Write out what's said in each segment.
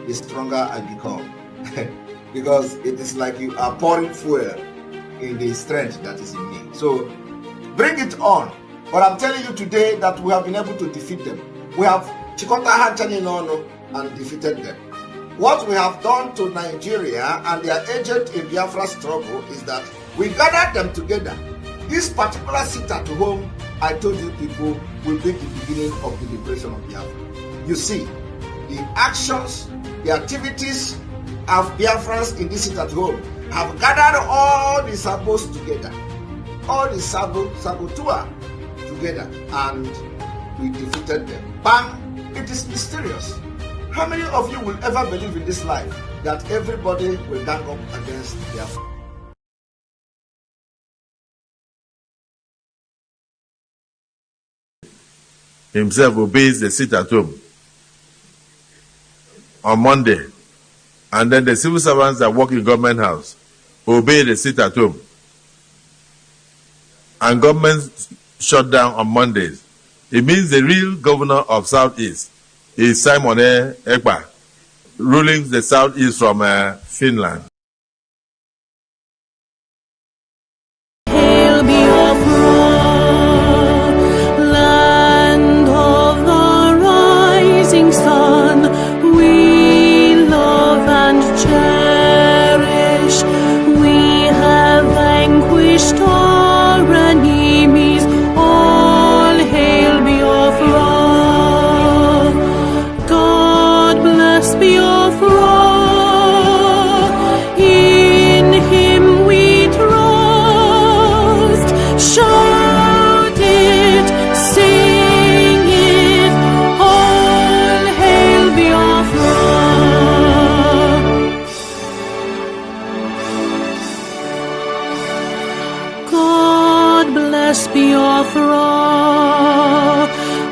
the stronger I become. Because it is like you are pouring fuel in the strength that is in me. So bring it on. But I'm telling you today that we have been able to defeat them. We have Chikota Hanchani and defeated them. What we have done to Nigeria and their agent in Biafra struggle is that we gathered them together. This particular sit at home, I told you people, will be the beginning of the liberation of Biafra. You see, the actions, the activities of Biafrans in this sit at home have gathered all the sabos together, all the saboteur together, and we defeated them. Bam! It is mysterious. How many of you will ever believe in this life that everybody will gang up against Biafra? Himself obeys the sit at home on Monday, and then the civil servants that work in government house obey the sit at home, and government shut down on Mondays. It means the real governor of Southeast is Simon Ekpa, ruling the Southeast from Finland. Hail Biafra, land of the rising sun, we love and cherish. We have vanquished our enemies. All hail Biafra. God bless Biafra. In him we trust. Shout it, sing it. All hail Biafra. God bless Biafra.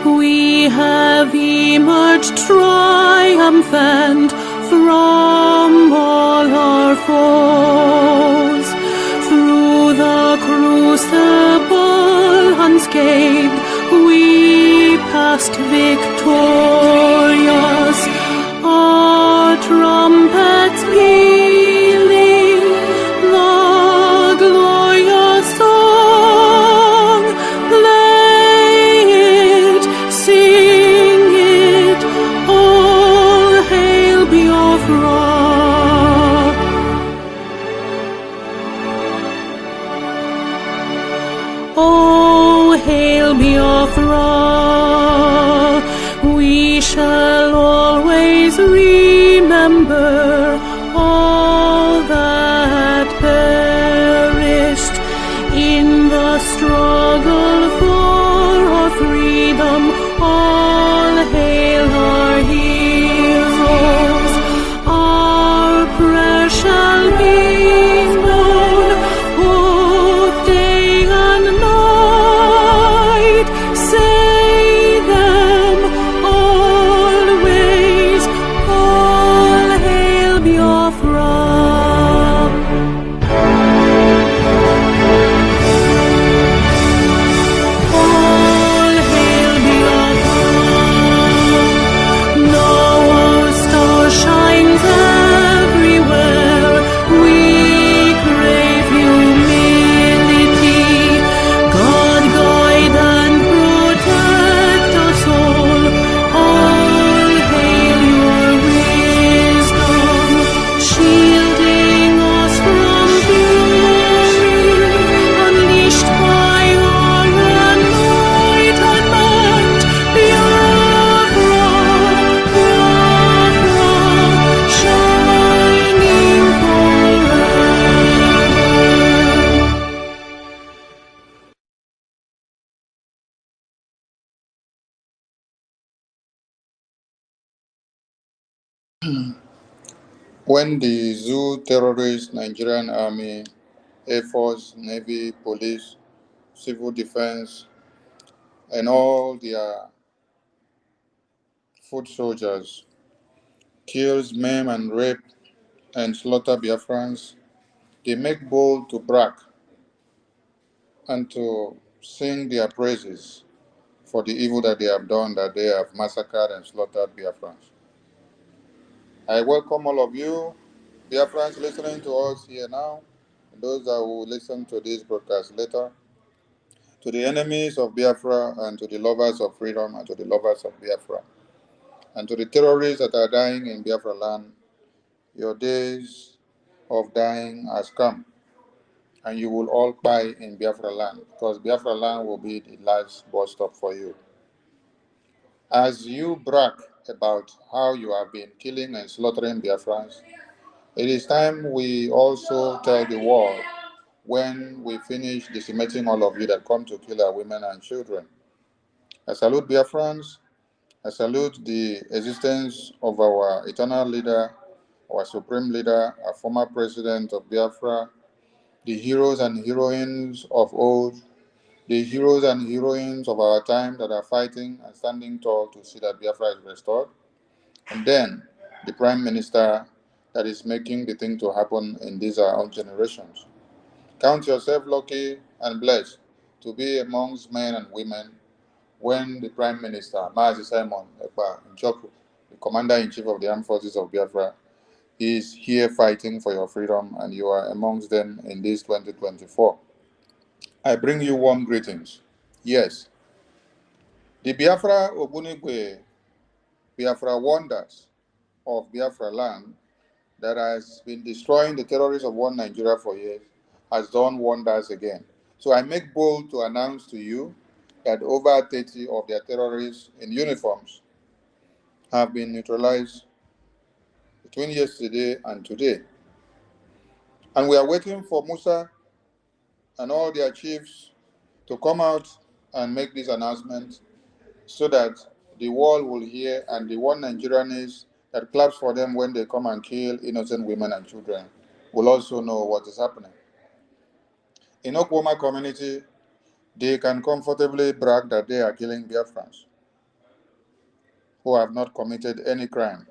We have emerged triumphant from all our foes. Through the crucible unscathed, we passed victorious. Our trumpets pealing the glorious song. Play it, sing it, all hail Biafra. Oh, hail Biafra. We shall always remember all that perished in the struggle for our freedom. All hail our heroes. Our prayer shall be known both day and night. Say them always. All hail Biafra. All hail Biafra. Now our star shines everywhere. We crave humility. God guide and protect us all. All hail your wisdom, shielding us from fury, unleashed by our enlightenment. Biafra, Biafra, shining forever. When the zoo terrorists, Nigerian Army, Air Force, Navy, Police, Civil Defense, and all their foot soldiers kills, maim, and rape and slaughter Biafrans, they make bold to brag and to sing their praises for the evil that they have done, that they have massacred and slaughtered Biafrans. I welcome all of you, Biafrans listening to us here now, and those that will listen to this broadcast later, to the enemies of Biafra and to the lovers of freedom and to the lovers of Biafra, and to the terrorists that are dying in Biafra land. Your days of dying has come, and you will all die in Biafra land, because Biafra land will be the last bus stop for you. As you brag about how you have been killing and slaughtering Biafrans, it is time we also tell the world when we finish decimating all of you that come to kill our women and children. I salute Biafrans. I salute the existence of our eternal leader, our supreme leader, our former president of Biafra, the heroes and heroines of old, the heroes and heroines of our time that are fighting and standing tall to see that Biafra is restored, and then the prime minister that is making the thing to happen in these our own generations. Count yourself lucky and blessed to be amongst men and women when the prime minister, Mazi Simon Ekpa Njoku, the commander-in-chief of the armed forces of Biafra, is here fighting for your freedom, and you are amongst them in this 2024. I bring you warm greetings. Yes, the Biafra Ogbunigwe, Biafra wonders of Biafra land that has been destroying the terrorists of one Nigeria for years has done wonders again. So I make bold to announce to you that over 30 of their terrorists in uniforms have been neutralized between yesterday and today. And we are waiting for Musa and all their chiefs to come out and make this announcement so that the world will hear, and the one Nigerianese that claps for them when they come and kill innocent women and children will also know what is happening. In Okwoma community, they can comfortably brag that they are killing Biafrans who have not committed any crime.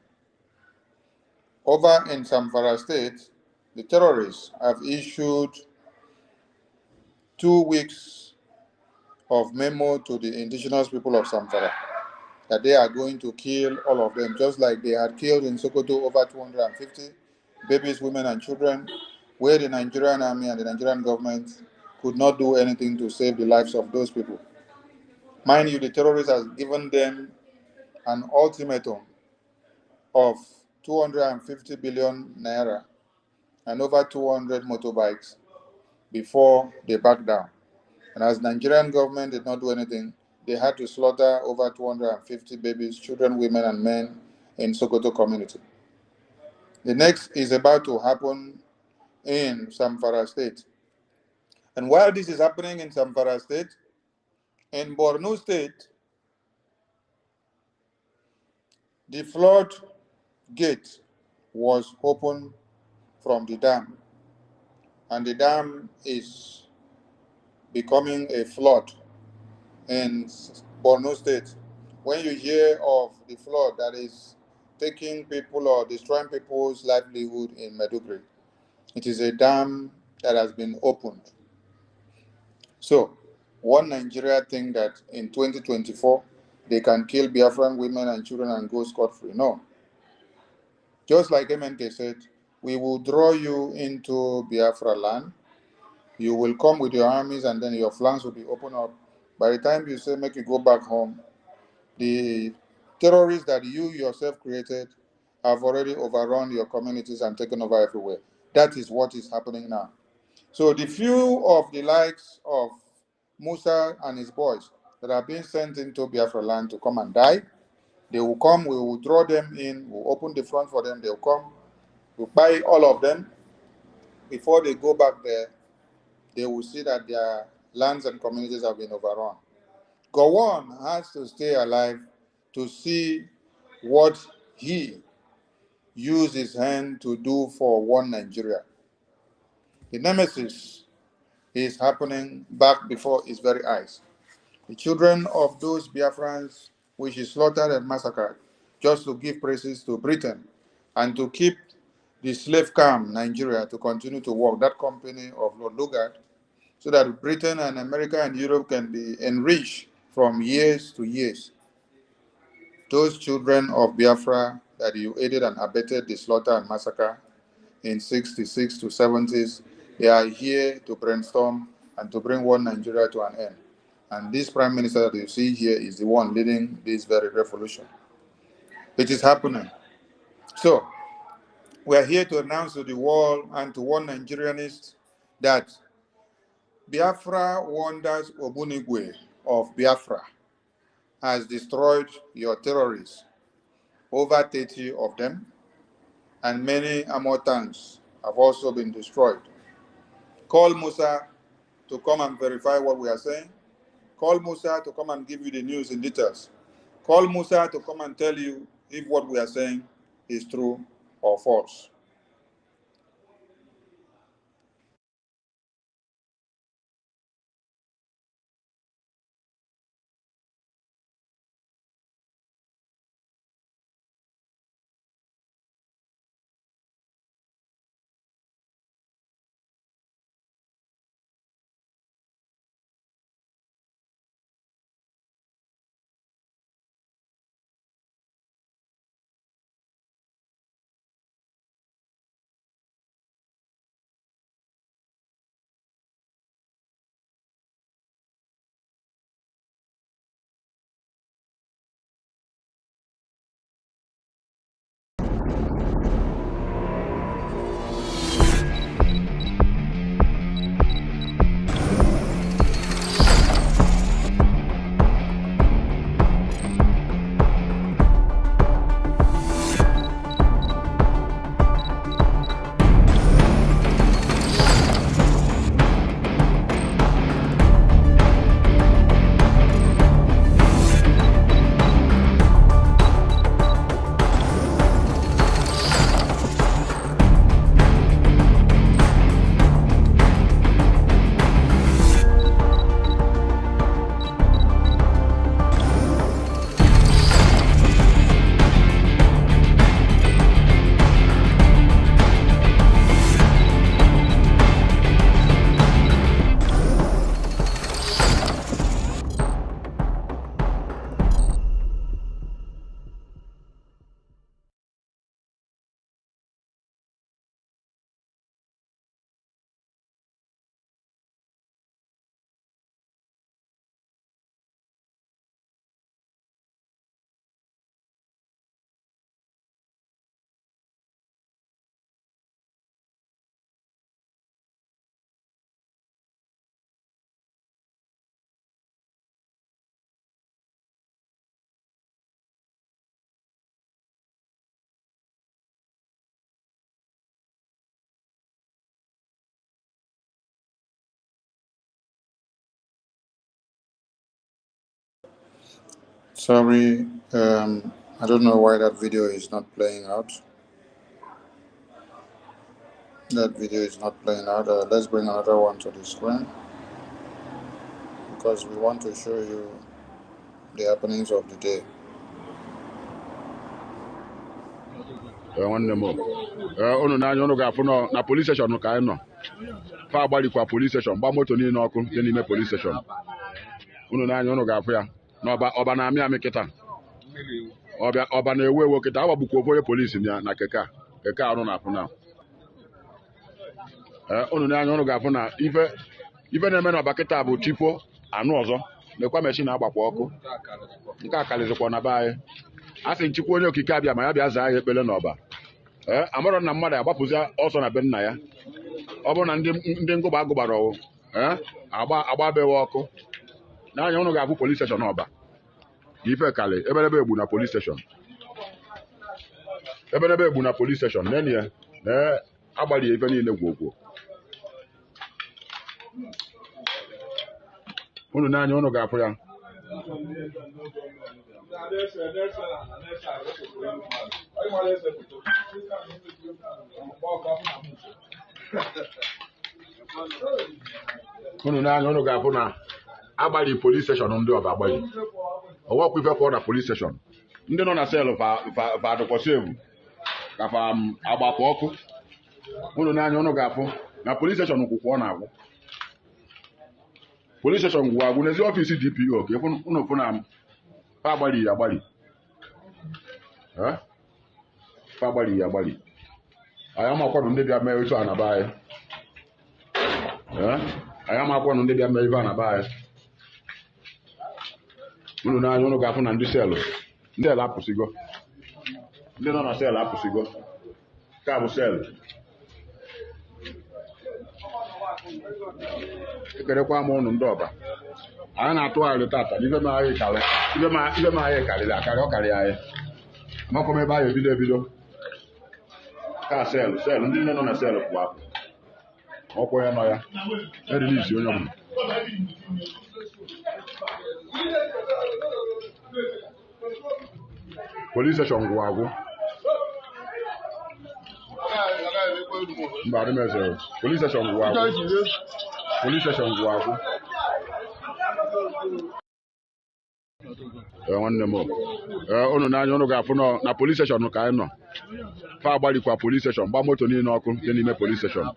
Over in Zamfara state, the terrorists have issued 2 weeks of memo to the indigenous people of Zamfara that they are going to kill all of them, just like they had killed in Sokoto over 250 babies, women, and children, where the Nigerian army and the Nigerian government could not do anything to save the lives of those people. Mind you, the terrorists have given them an ultimatum of 250 billion naira and over 200 motorbikes before they backed down. And as Nigerian government did not do anything, they had to slaughter over 250 babies, children, women, and men in Sokoto community. The next is about to happen in Zamfara state. And while this is happening in Zamfara state, in Borno state, the flood gate was opened from the dam, and the dam is becoming a flood in Borno state. When you hear of the flood that is taking people or destroying people's livelihood in Maiduguri, it is a dam that has been opened. So, one Nigeria think that in 2024 they can kill Biafran women and children and go scot-free. No. Just like MNK said, we will draw you into Biafra land. You will come with your armies, and then your flanks will be opened up. By the time you say, make you go back home, the terrorists that you yourself created have already overrun your communities and taken over everywhere. That is what is happening now. So the few of the likes of Musa and his boys that are being sent into Biafra land to come and die, they will come, we will draw them in, we'll open the front for them, they'll come, we'll buy all of them. Before they go back there, they will see that their lands and communities have been overrun. Gowon has to stay alive to see what he used his hand to do for one Nigeria. The nemesis is happening back before his very eyes. The children of those Biafrans which he slaughtered and massacred just to give praises to Britain and to keep the slave camp Nigeria to continue to work, that company of Lord Lugard, so that Britain and America and Europe can be enriched from years to years. Those children of Biafra that you aided and abetted the slaughter and massacre in 66 to 70s. They are here to brainstorm and to bring one Nigeria to an end. And this Prime Minister that you see here is the one leading this very revolution. It is happening. So, we are here to announce to the world and to one Nigerianist that Biafra wonders Ogbunigwe of Biafra has destroyed your terrorists, over 30 of them, and many armored tanks have also been destroyed. Call Musa to come and verify what we are saying. Call Musa to come and give you the news in details. Call Musa to come and tell you if what we are saying is true or false. Sorry, I don't know why that video is not playing out. That video is not playing out. Let's bring another one to the screen because we want to show you the happenings of the day. Nwanne m unu n'anya unu ga-afụ na police station ka anyị nọ fa agbalikwa police station gba moto niile ọkụ dị n'ime police station unu n'anya unu ga-afụ ya na ọba na-amị amị kịta ọba na-ewu ewu kịta agbagbukwa onye polisi na keke arụ na-afụ na unu n'anya unu ga-afụ na ife na-eme na ọba kịta bụ tipo anụ ọzọ mekwa meshin agbakwa ọkụ nke a karịzikwa na be anyị a sị nchikwa onye okike abịa ma ya bịa zaa ya ekpele n'ọba amarọ na mmadụ agbapụzi ọsọ na be nna ya ọ bụrụ na ndị ngụba agụgbara ọwụ agbabewe ọkụ n'anya ụnụ ga-abụ police station ọba ife kalị ebelebe egbu na police station nene ya na agbalị ife niile gwogwo ụnụ n'anya ụnụ ga-afụ ya unu n'anya unu ga-afụ na agbalị police station ndị ọba agbalị ọwakwa ife pụọ na police station ndị nọ na selụ fa adịkwasị egwu ka fa agbapụ ọkụ unu n'anya unu ga-afụ na police station kwụkwọ na-agwụ police station gwụ agwụ n'ezi ọfịs DPO ka unu fụ na fa agbalị Fagbali Yabali. I am a quarter maybe I may return a buy. I am a quarter maybe I may run a buy. You know, I don't go and sell. They're lapusigo. They don't sell lapusigo. Cabo sell. Kerekwa mo no ndoba. Ana na to ale tata, ibe ma aye kale. Ibe ma aye kale la kale o kale aye. Ma ko me ba yo bido. Ka sell, ndi no na sell kwa. Okwo ya no ya. E release onye ọbụla. Police station gwago. Mbari meze. Police station gwago. Police station gwago. Nwanne m. Unu na anya unu ga-afụ na police station ka anyị nọ. Fa agbalikwa police station, gba moto niile ọkụ dị n'ime police station.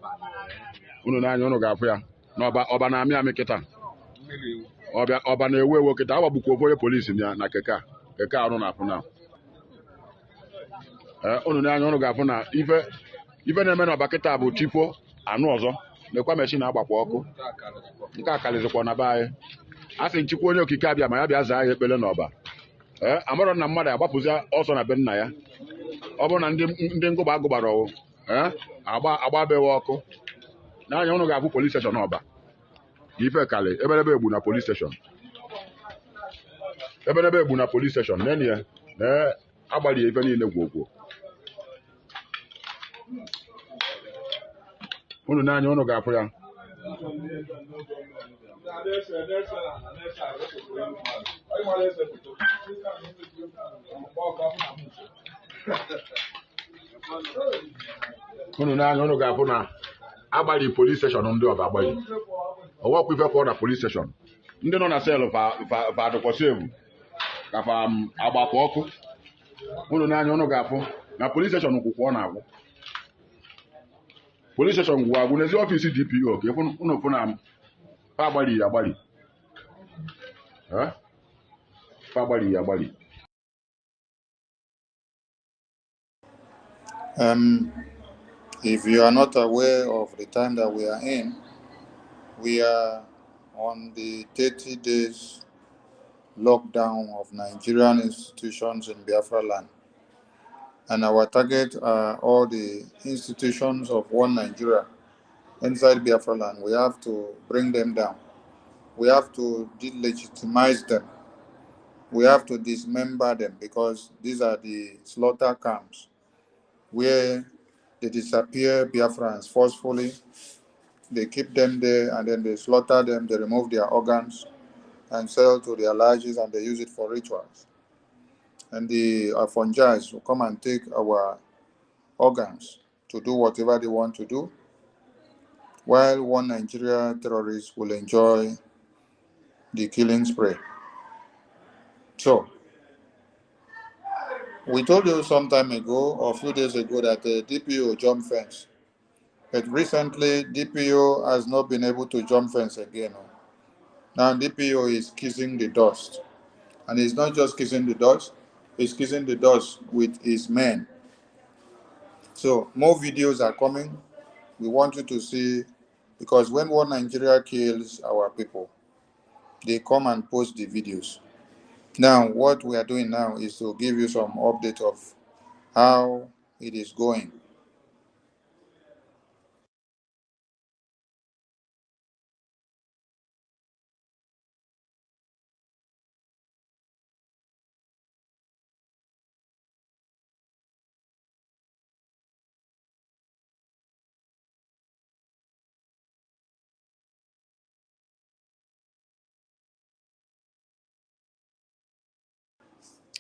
Unu na anya unu ga-afụ ya. Na ọba na-amị amị kịta. Ọba na-ewu ewu kịta. Agbagbukwa onye polisi na keke arụ na-afụ na. Unu na anya unu ga-afụ na ife na-eme na ọba kịta bụ tipo anụ ọzọ. Mekwa mechin agbakwa ọkụ. Nke a kalizikwa na be anyị. A sị nchikwa onye okike abịa ma ya bịa zaa ya ekpele n'ọba. Amarọ na mmadụ agbapụzi ọsọ na be nna ya. Ọ bụrụ na ndị ngụba agụgbara ọwụ agbabewe ọkụ. N'anya ụnụ ga-abụ police station ọba. Ife kali ebelebe egbu na police station. Ebelebe egbu na police station nene ya na agbali ife niile gwogwo. Ụnụ n'anya ụnụ ga-afụ ya. Unu n'anya unu ga-afụ na agbali police station ndị ọba agbali. Ọwọkwa ife kọọ na police station. Ndị nọ na sel fa adịkwasị egwu ka fa agbapụ ọkụ. Unu n'anya unu ga-afụ na police station kwụkwọ ọ na-agwụ. Police station gwụ agwụ n'ezi ọfisi DPO ka unu fụ na fa agbali. Fa agbali. If you are not aware of the time that we are in, we are on the 30 days lockdown of Nigerian institutions in Biafra land. And our target are all the institutions of one Nigeria inside Biafra land. We have to bring them down. We have to delegitimize them. We have to dismember them because these are the slaughter camps where they disappear Biafrans forcefully. They keep them there and then they slaughter them, they remove their organs and sell to their lodges and they use it for rituals. And the Afonjais will come and take our organs to do whatever they want to do, while one Nigeria terrorist will enjoy the killing spree. So, we told you some time ago, or a few days ago, that the DPO jumped fence. But recently, DPO has not been able to jump fence again. Now, DPO is kissing the dust. And he's not just kissing the dust, he's kissing the dust with his men. So, more videos are coming. We want you to see, because when one Nigeria kills our people, they come and post the videos. Now, what we are doing now is to give you some update of how it is going.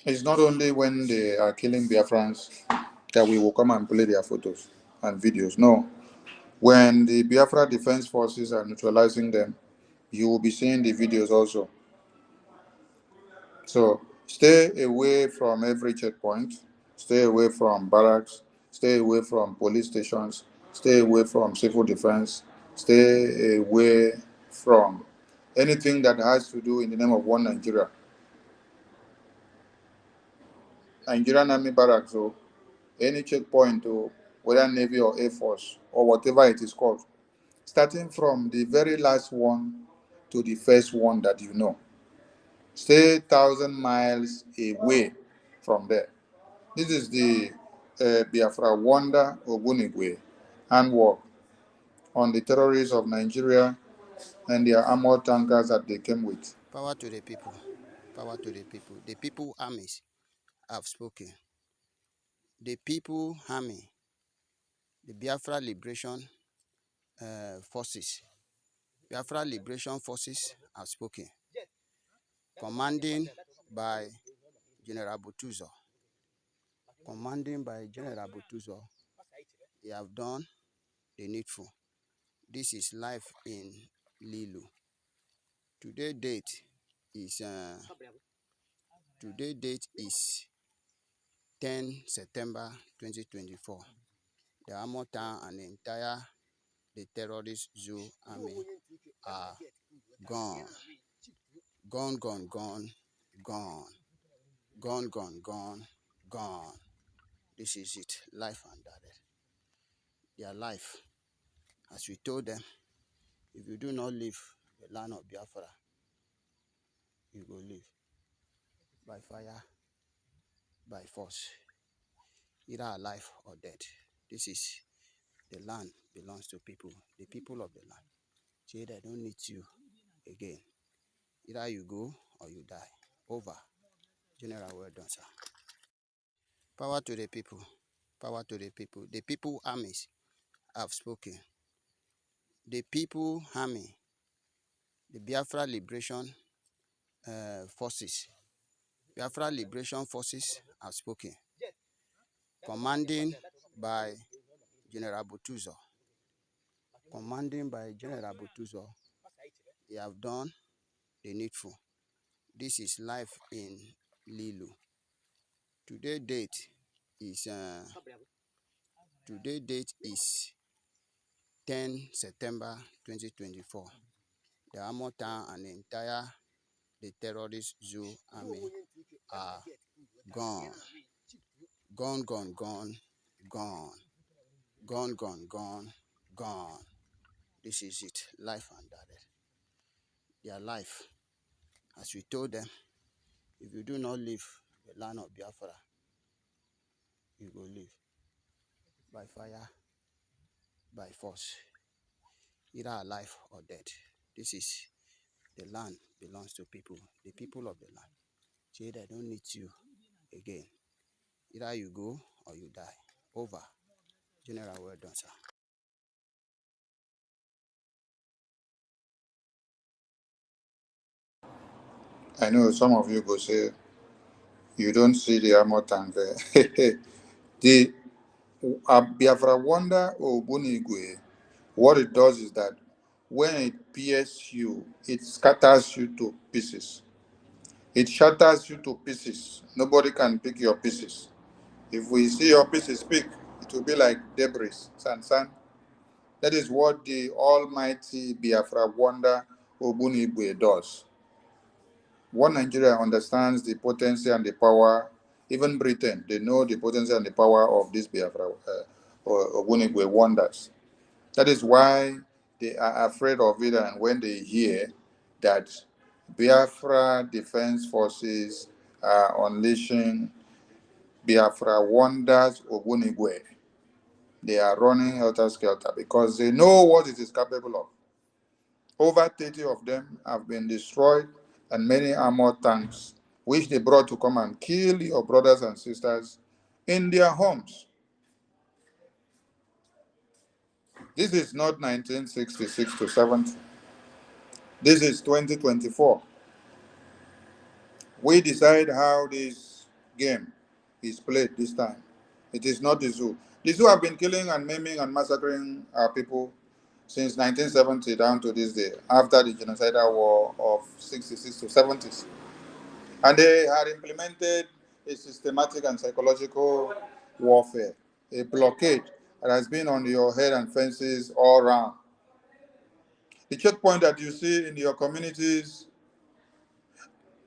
It's not only when they are killing Biafrans that we will come and play their photos and videos. No. When the Biafra Defense Forces are neutralizing them, you will be seeing the videos also. So stay away from every checkpoint, stay away from barracks, stay away from police stations, stay away from civil defense, stay away from anything that has to do in the name of one Nigeria. Nigerian Army barracks, so any checkpoint, to whether Navy or Air Force or whatever it is called, starting from the very last one to the first one that you know. Stay 1,000 miles away from there. This is the Biafra Wonder Ogbunigwe handwork on the terrorists of Nigeria and their armored tankers that they came with. Power to the people. Power to the people. The people armies have spoken. The people army, the Biafra Liberation Forces. Biafra Liberation Forces have spoken. Commanding by General Butuzo. Commanding by General Butuzo, they have done the needful. This is life in Lilu. Today date is 10 September 2024. The Armoured Town and the entire terrorist zoo army are gone. Gone, gone, gone, gone. Gone, gone, gone, gone. This is it. Life and death. Their life. As we told them, if you do not leave the land of Biafra, you go live by fire, by force, either alive or dead. This is the land belongs to people, the people of the land. Say they don't need you again. Either you go or you die. Over. General, well done, sir. Power to the people. Power to the people. The people armies have spoken. The people army, the Biafra Liberation Forces. Biafra Liberation Forces have spoken. Commanding by General Butuzo. Commanding by General Butuzo, they have done the needful. This is life in Lilu. Today date is 10 September 2024. The Armoured Town and the entire terrorist zoo army are gone. Gone, gone, gone, gone. Gone, gone, gone, gone. This is it. Life and death. Their life. As we told them, if you do not leave the land of Biafra, you go live by fire, by force, either alive or dead. This is the land belongs to people, the people of the land. Say they don't need you again. Either you go or you die. Over. General, well done, sir. I know some of you go say, you don't see the armor tank there. The Biafra Wonder Ogbunigwe, what it does is that when it pierces you, it scatters you to pieces. It shatters you to pieces. Nobody can pick your pieces. If we see your pieces pick, it will be like debris, sand. That is what the almighty Biafra Wonder Ogbunigwe does. One Nigeria understands the potency and the power, even Britain, they know the potency and the power of these Biafra Ogbunigwe wonders. That is why they are afraid of it, and when they hear that Biafra Defense Forces are unleashing Biafra Wonders Ogbunigwe, they are running helter-skelter because they know what it is capable of. Over 30 of them have been destroyed, and many armored tanks, which they brought to come and kill your brothers and sisters in their homes. This is not 1966 to 70. This is 2024. We decide how this game is played this time. It is not the zoo. The zoo have been killing and maiming and massacring our people since 1970 down to this day, after the genocidal war of 66 to 70s. And they had implemented a systematic and psychological warfare, a blockade that has been on your head and fences all around. The checkpoint that you see in your communities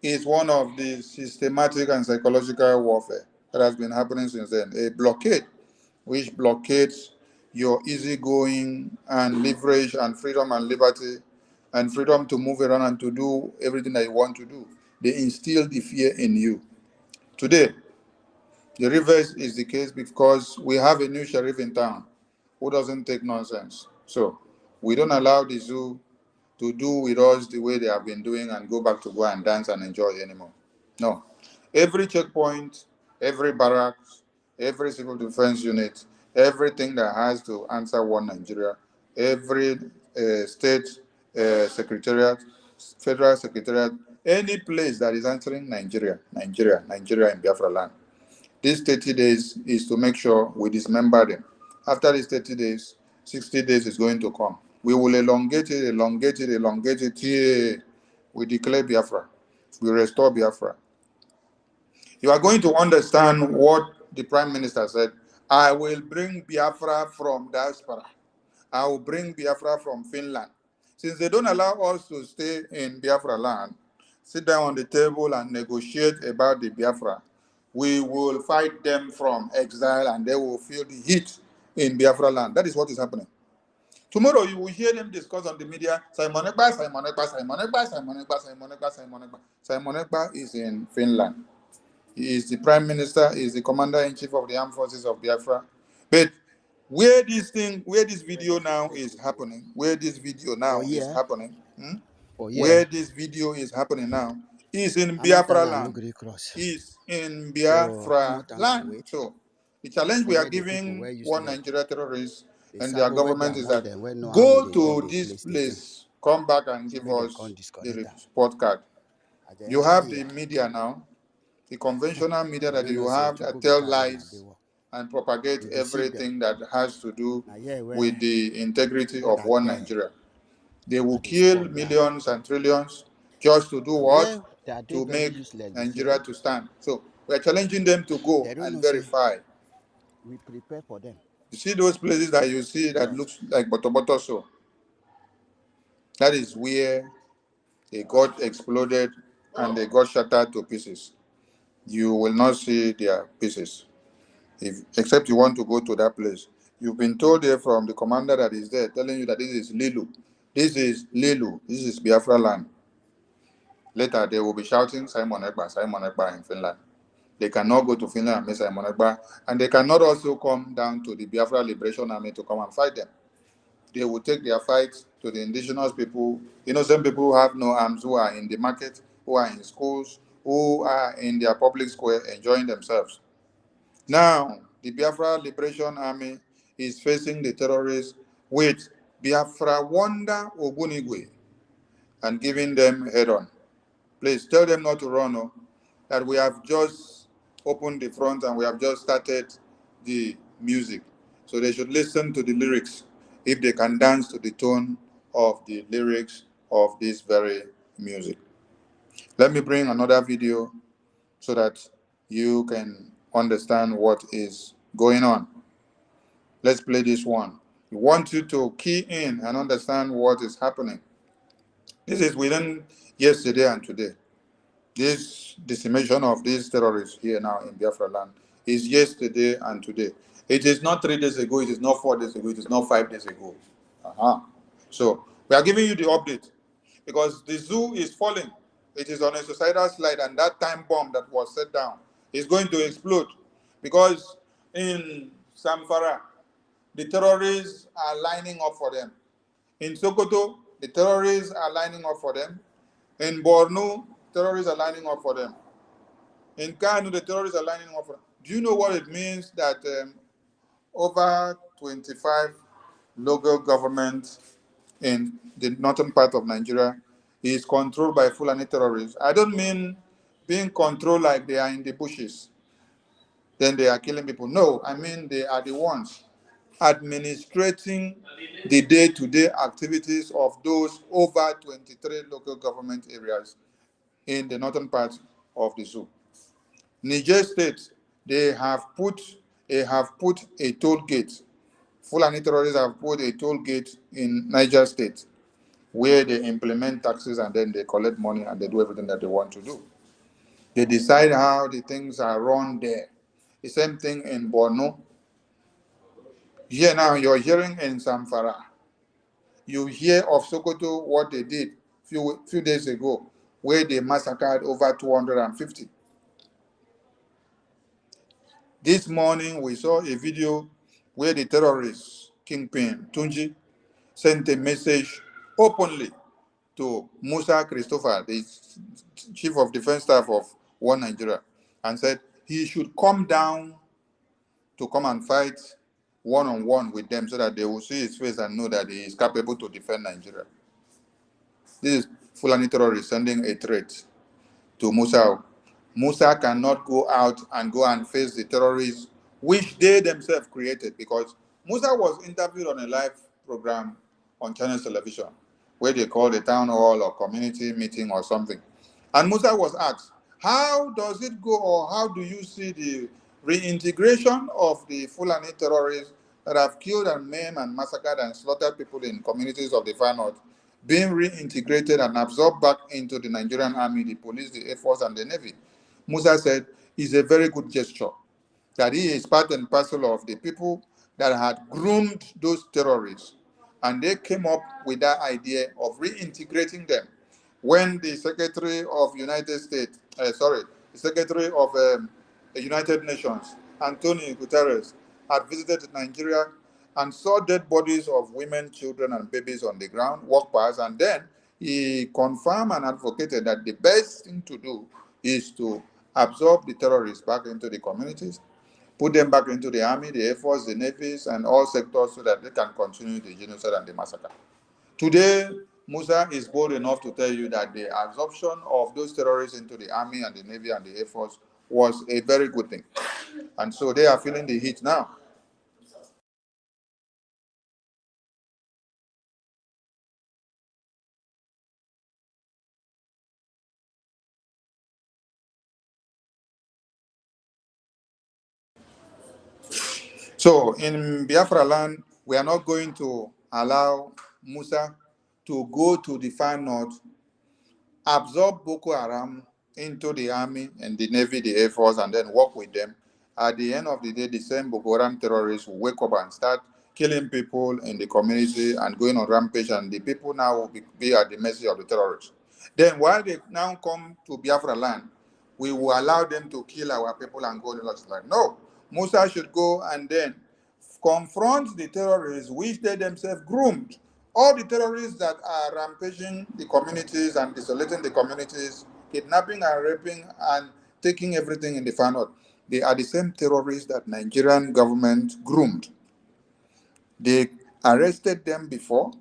is one of the systematic and psychological warfare that has been happening since then. A blockade, which blockades your easygoing and leverage and freedom and liberty and freedom to move around and to do everything that you want to do. They instill the fear in you. Today, the reverse is the case because we have a new sheriff in town who doesn't take nonsense. So we don't allow the zoo to do with us the way they have been doing and go and dance and enjoy anymore. No. Every checkpoint, every barracks, every civil defense unit, everything that has to answer one Nigeria, every state secretariat, federal secretariat, any place that is answering Nigeria in Biafra land. These 30 days is to make sure we dismember them. After these 30 days, 60 days is going to come. We will elongate it till we declare Biafra. We restore Biafra. You are going to understand what the Prime Minister said. I will bring Biafra from diaspora. I will bring Biafra from Finland. Since they don't allow us to stay in Biafra land, sit down on the table and negotiate about the Biafra, we will fight them from exile and they will feel the heat in Biafra land. That is what is happening. Tomorrow you will hear them discuss on the media, Simon Ekpa. Simon Ekpa is in Finland. He is the Prime Minister, he is the Commander-in-Chief of the Armed Forces of Biafra. But where this video now is happening, where this video is happening now, is in Biafra land. Is in Biafra land. So the challenge we are giving one Nigeria terrorist and their government is that go to this place, come back and give us the report card. You have the media now, the conventional media that you have that tell lies and propagate everything that has to do with the integrity of one Nigeria. They will kill millions and trillions just to do what? To make Nigeria to stand. So we are challenging them to go and verify. We prepare for them. You see those places that you see that looks like Botoboto, so that is where they got exploded and they got shattered to pieces. You will not see their pieces, except you want to go to that place. You've been told there from the commander that is there, telling you that this is Lilu. This is Lilu. This is Biafra land. Later, they will be shouting Simon Ekpa in Finland. They cannot go to Finland and meet Simon Ekpa, and they cannot also come down to the Biafra Liberation Army to come and fight them. They will take their fights to the indigenous people, innocent people who have no arms, who are in the market, who are in schools, who are in their public square enjoying themselves. Now, the Biafra Liberation Army is facing the terrorists with Biafra Wonder Ogbunigwe and giving them head-on. Please tell them not to run, that we have just opened the front and we have just started the music. So they should listen to the lyrics if they can dance to the tone of the lyrics of this very music. Let me bring another video so that you can understand what is going on. Let's play this one. We want you to key in and understand what is happening. This is within yesterday and today. This decimation of these terrorists here now in Biafra land is yesterday and today. It is not 3 days ago, it is not 4 days ago, it is not 5 days ago. So we are giving you the update because the zoo is falling. It is on a suicidal slide, and that time bomb that was set down is going to explode because in Zamfara, the terrorists are lining up for them. In Sokoto, the terrorists are lining up for them. In Borno, terrorists are lining up for them. In Kano, the terrorists are lining up for them. Do you know what it means that over 25 local governments in the northern part of Nigeria is controlled by Fulani terrorists? I don't mean being controlled like they are in the bushes, then they are killing people. No, I mean they are the ones administrating the day-to-day activities of those over 23 local government areas in the northern part of the zoo. Niger State, they have put a toll gate. Fulani terrorists have put a toll gate in Niger State where they implement taxes and then they collect money and they do everything that they want to do. They decide how the things are run there. The same thing in Borno. Here now, you're hearing in Zamfara. You hear of Sokoto, what they did few days ago, where they massacred over 250. This morning, we saw a video where the terrorist kingpin, Tunji, sent a message openly to Musa Christopher, the chief of defense staff of One Nigeria, and said he should come down to come and fight one-on-one with them so that they will see his face and know that he is capable to defend Nigeria. This is Fulani terrorist sending a threat to Musa. Musa cannot go out and go and face the terrorists which they themselves created, because Musa was interviewed on a live program on Channel Television where they called a town hall or community meeting or something. And Musa was asked, how does it go, or how do you see the reintegration of the Fulani terrorists that have killed and maimed and massacred and slaughtered people in communities of the Far North being reintegrated and absorbed back into the Nigerian army, the police, the Air Force, and the Navy? Musa said it's a very good gesture, that he is part and parcel of the people that had groomed those terrorists. And they came up with that idea of reintegrating them. When the Secretary of the Secretary of the United Nations, Antonio Guterres, had visited Nigeria and saw dead bodies of women, children, and babies on the ground, walk past, and then he confirmed and advocated that the best thing to do is to absorb the terrorists back into the communities, put them back into the army, the Air Force, the navies, and all sectors so that they can continue the genocide and the massacre. Today, Musa is bold enough to tell you that the absorption of those terrorists into the army and the navy and the Air Force was a very good thing. And so they are feeling the heat now. So in Biafra land, we are not going to allow Musa to go to the Far North, absorb Boko Haram into the army and the navy, the Air Force, and then work with them. At the end of the day, the same Boko Haram terrorists will wake up and start killing people in the community and going on rampage, and the people now will be at the mercy of the terrorists. Then while they now come to Biafra land, we will allow them to kill our people and go to the land. No, Musa should go and then confront the terrorists which they themselves groomed. All the terrorists that are rampaging the communities and desolating the communities, kidnapping and raping and taking everything in the Far North, they are the same terrorists that Nigerian government groomed. They arrested them before,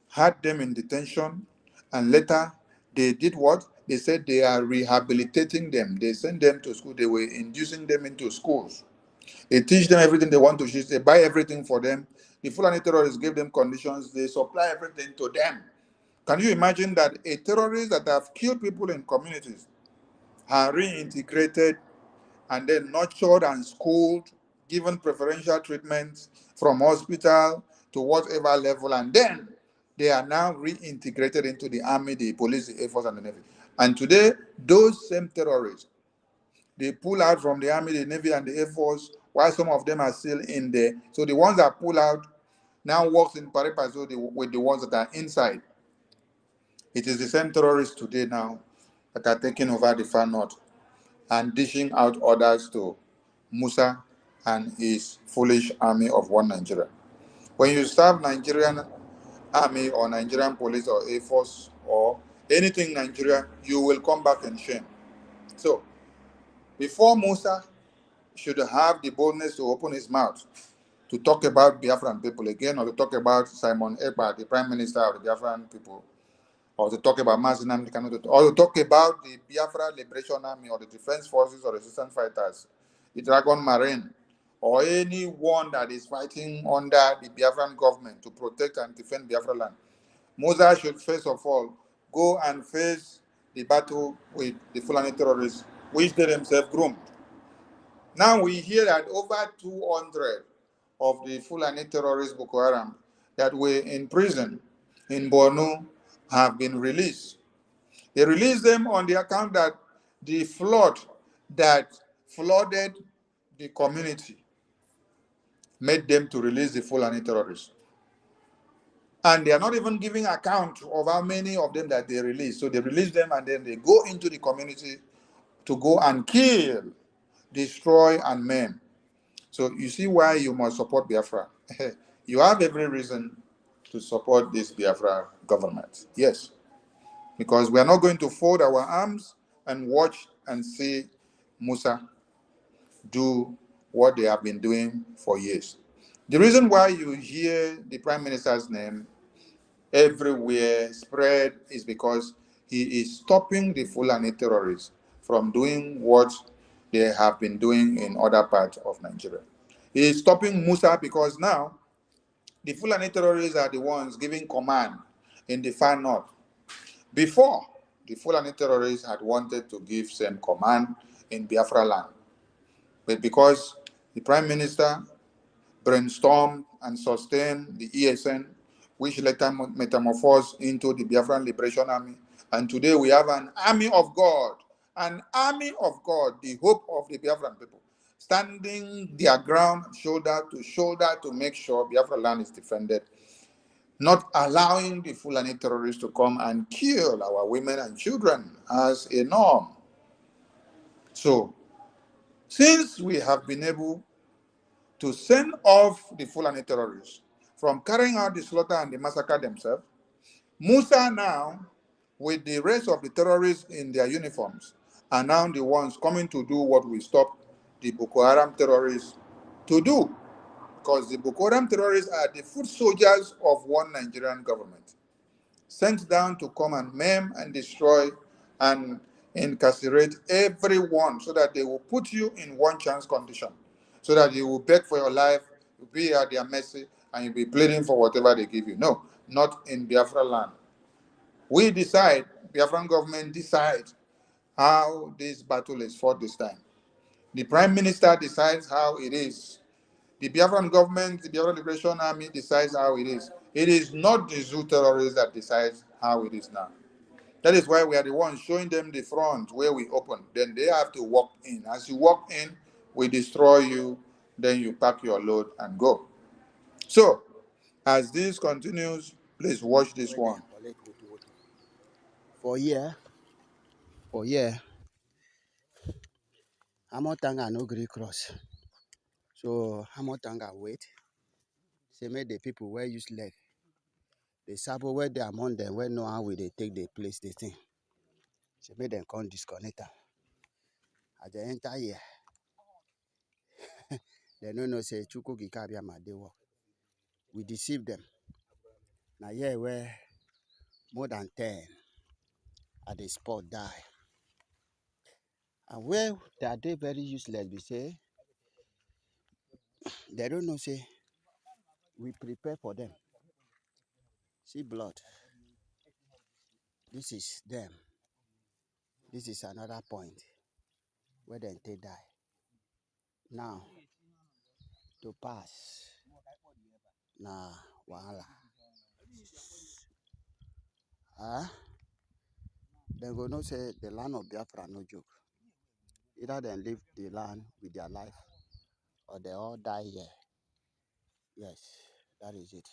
had them in detention, and later they did what? They said they are rehabilitating them. They sent them to school. They were inducing them into schools. They teach them everything they want to teach. They buy everything for them. The Fulani terrorists give them conditions. They supply everything to them. Can you imagine that a terrorist that have killed people in communities are reintegrated and then nurtured and schooled, given preferential treatment from hospital to whatever level, and then they are now reintegrated into the army, the police, the Air Force, and the Navy. And today, those same terrorists, they pull out from the army, the Navy, and the Air Force, while some of them are still in there. So the ones that pull out now works in pari passu with the ones that are inside. It is the same terrorists today now that are taking over the Far North and dishing out orders to Musa and his foolish army of One Nigeria. When you serve Nigerian army or Nigerian police or Air Force or anything Nigeria, you will come back in shame. So before Musa should have the boldness to open his mouth to talk about Biafran people again, or to talk about Simon Ekpa, the Prime Minister of the Biafran people, or to talk about Mazinam, or to talk about the Biafra Liberation Army, or the Defense Forces, or Resistance Fighters, the Dragon Marine, or anyone that is fighting under the Biafran government to protect and defend Biafra land. Musa should first of all go and face the battle with the Fulani terrorists, which they themselves groomed. Now we hear that over 200 of the Fulani terrorists Boko Haram that were in prison in Borno have been released. They released them on the account that the flood that flooded the community made them to release the Fulani terrorists. And they are not even giving account of how many of them that they release. So they release them and then they go into the community to go and kill, destroy, and maim. So you see why you must support Biafra. You have every reason to support this Biafra government. Yes. Because we are not going to fold our arms and watch and see Musa do what they have been doing for years. The reason why you hear the Prime Minister's name everywhere spread is because he is stopping the Fulani terrorists from doing what they have been doing in other parts of Nigeria. He is stopping Musa because now the Fulani terrorists are the ones giving command in the far north. Before, the Fulani terrorists had wanted to give same command in Biafra land. But because the Prime Minister brainstormed and sustained the ESN, which later metamorphosed into the Biafran Liberation Army. And today we have an army of God, the hope of the Biafran people, standing their ground shoulder to shoulder to make sure Biafra land is defended, not allowing the Fulani terrorists to come and kill our women and children as a norm. So, since we have been able to send off the Fulani terrorists from carrying out the slaughter and the massacre themselves, Musa now, with the rest of the terrorists in their uniforms, are now the ones coming to do what we stopped the Boko Haram terrorists to do. Because the Boko Haram terrorists are the foot soldiers of one Nigerian government, sent down to come and maim and destroy and incarcerate everyone so that they will put you in one chance condition, so that you will beg for your life, you'll be at their mercy, and you'll be pleading for whatever they give you. No, not in Biafra land. We decide, Biafran government decides how this battle is fought this time. The Prime Minister decides how it is. The Biafran government, the Biafran Liberation Army decides how it is. It is not the Zoo terrorists that decides how it is now. That is why we are the ones showing them the front where we open. Then they have to walk in. As you walk in, we destroy you. Then you pack your load and go. So, as this continues, please watch this one. For year, Amotanga no gree cross. So Amotanga wait. Say make the people where use leg. The sabo where they among them where know how will they take the place the thing. So make them come disconnect am. As they enter here, they don't know say EFIK-IBIBIO dey work. We deceive them. Now here where more than 10 at the spot die. And where they are they very useless, we say they don't know say we prepare for them. See blood. This is them. This is another point where they die. Now to pass. Na wahala. They go know say the land of Biafra no joke. Either they leave the land with their life or they all die here. Yes, that is it.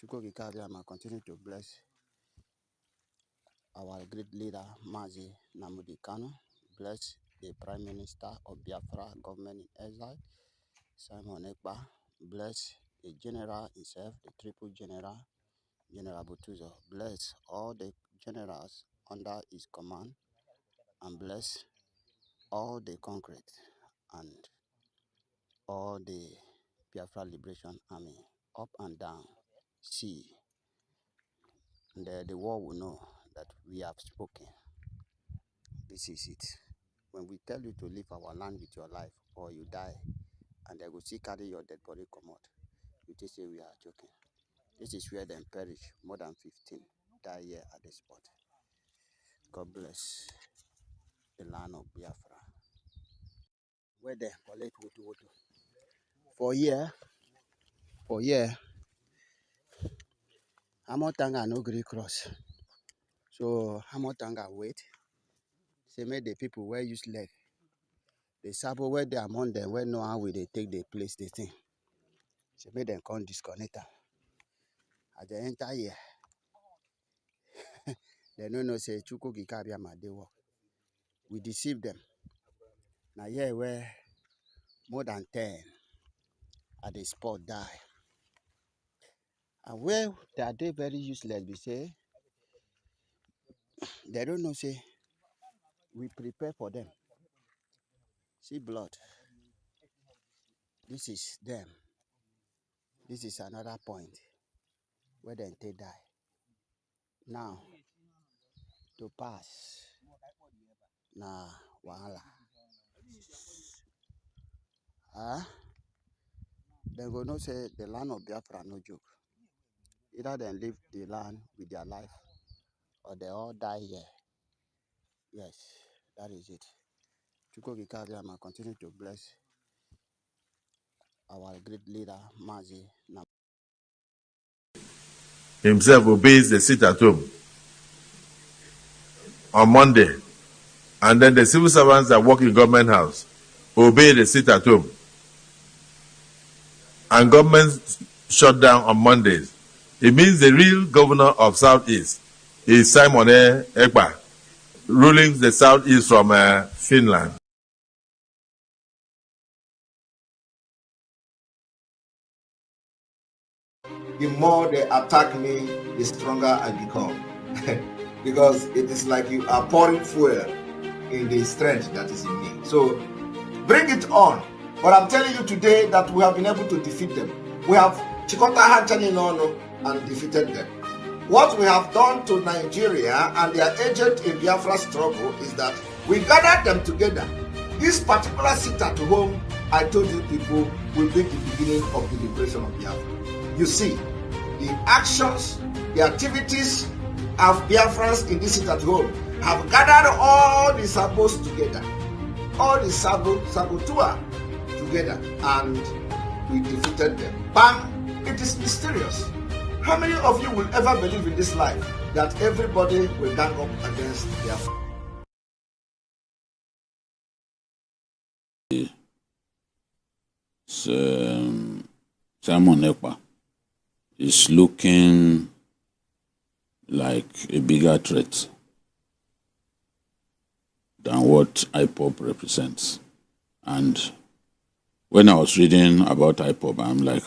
EFIK-IBIBIO continue to bless our great leader, Mazi Nnamdi Kanu. Bless the Prime Minister of Biafra government in exile, Simon Ekpa. Bless the general himself, the triple general, General Butuzo. Bless all the generals under his command and bless all the concrete and all the Biafra Liberation Army up and down sea. And the world will know that we have spoken. This is it. When we tell you to leave our land with your life or you die, and they will see carry your dead body come out, you just say we are joking. This is where they perish. More than 15 die here at the spot. God bless the land of Biafra. Where they collect woto. For year, Amotanga no gree cross. So Amotanga wait. Say make the people where use leg. The sabo where they among them, where know how will they take the place, the thing. So make them come disconnect am. As they enter here, they don't know say Chuko Gikabia ma dey work. We deceive them. Now here where more than 10 at the spot die. And where they are they very useless, we say they don't know say we prepare for them. See blood. This is them. This is another point where they die. Now to pass. Nah, wahala. They go know say the land of Biafra no joke. Either they leave the land with their life or they all die here. Yes, that is it. Chuko Gikabiyama continue to bless our great leader, Mazi. Himself obeys the sit at home on Monday. And then the civil servants that work in government house obey the sit at home. And government shut down on Mondays. It means the real governor of Southeast is Simon Ekpa, ruling the Southeast from Finland. The more they attack me, the stronger I become. Because it is like you are pouring fuel in the strength that is in me. So bring it on. But I'm telling you today that we have been able to defeat them. We have Chikota Hanchani and defeated them. What we have done to Nigeria and their agent in Biafra struggle is that we gathered them together. This particular sit at home, I told you people, will be the beginning of the liberation of Biafra. You see, the actions, the activities of Biafrans in this sit at home have gathered all the sabos together, all the sabotua together, and we defeated them. Bam! It is mysterious. How many of you will ever believe in this life that everybody will gang up against Biafra? Simon Ekpa is looking like a bigger threat than what IPOB represents. And when I was reading about IPOB, I'm like,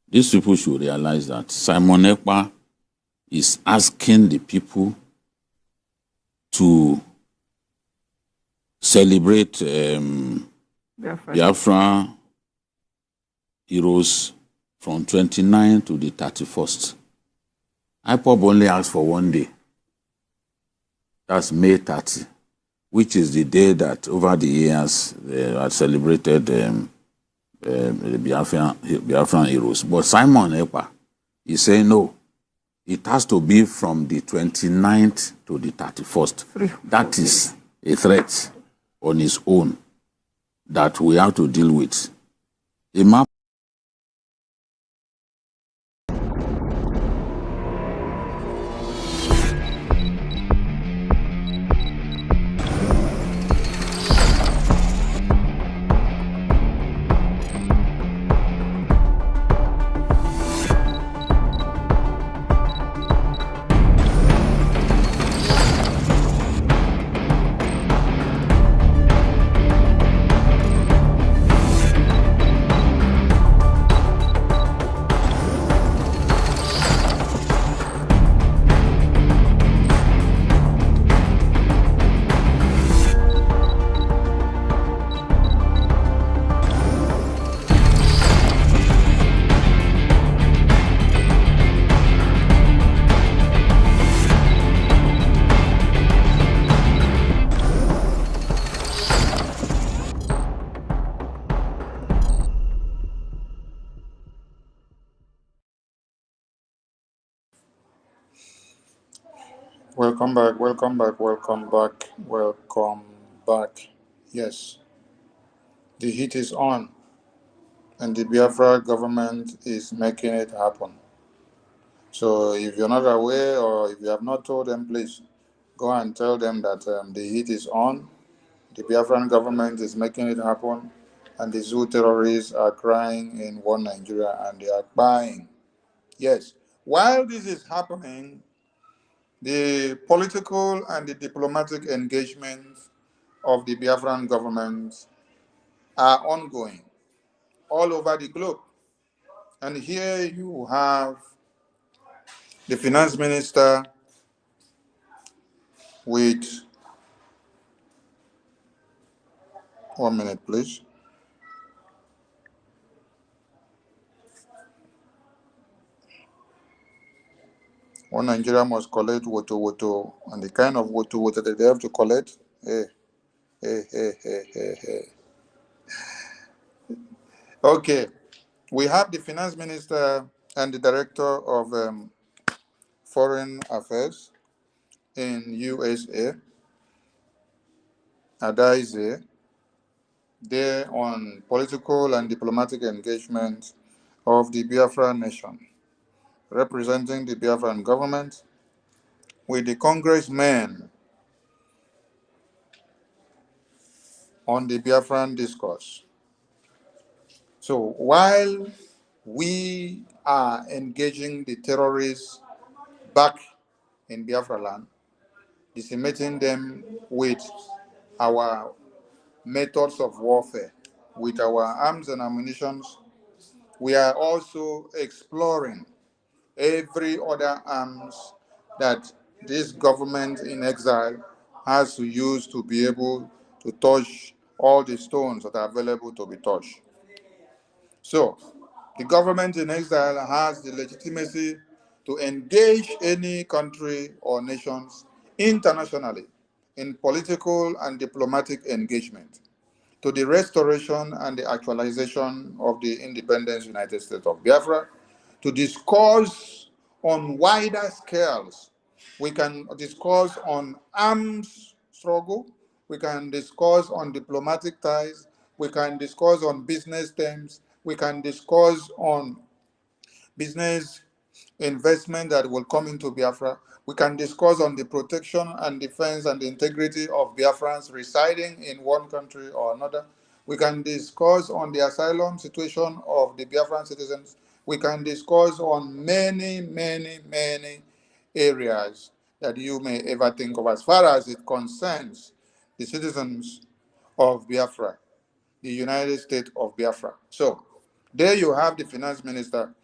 these people should realize that Simon Ekpa is asking the people to celebrate Biafra heroes from 29 to the 31st. IPOB only asked for one day. That's May 30, which is the day that over the years they had celebrated the Biafran heroes. But Simon Ekpa is saying no. It has to be from the 29th to the 31st. That is a threat on its own that we have to deal with. A map. Welcome back, welcome back, welcome back, welcome back. Yes, the heat is on, and the Biafra government is making it happen. So if you're not aware or if you have not told them, please go and tell them that the heat is on. The Biafran government is making it happen, and the zoo terrorists are crying in one Nigeria, and they are buying. Yes, while this is happening, the political and the diplomatic engagements of the Biafran government are ongoing all over the globe. And here you have the finance minister with, 1 minute please. One Nigeria must collect woto, and the kind of woto that they have to collect, hey. Okay, we have the finance minister and the director of foreign affairs in USA, Adaize, there on political and diplomatic engagement of the Biafra nation, representing the Biafran government with the congressmen on the Biafran discourse. So while we are engaging the terrorists back in Biafra land, decimating them with our methods of warfare, with our arms and ammunition, we are also exploring every other arms that this government in exile has to use to be able to touch all the stones that are available to be touched. So, the government in exile has the legitimacy to engage any country or nations internationally in political and diplomatic engagement to the restoration and the actualization of the independent United States of Biafra, to discuss on wider scales. We can discuss on arms struggle, we can discuss on diplomatic ties, we can discuss on business terms, we can discuss on business investment that will come into Biafra. We can discuss on the protection and defense and the integrity of Biafrans residing in one country or another. We can discuss on the asylum situation of the Biafran citizens. We can discuss on many, many, many areas that you may ever think of as far as it concerns the citizens of Biafra, the United States of Biafra. So there you have the finance minister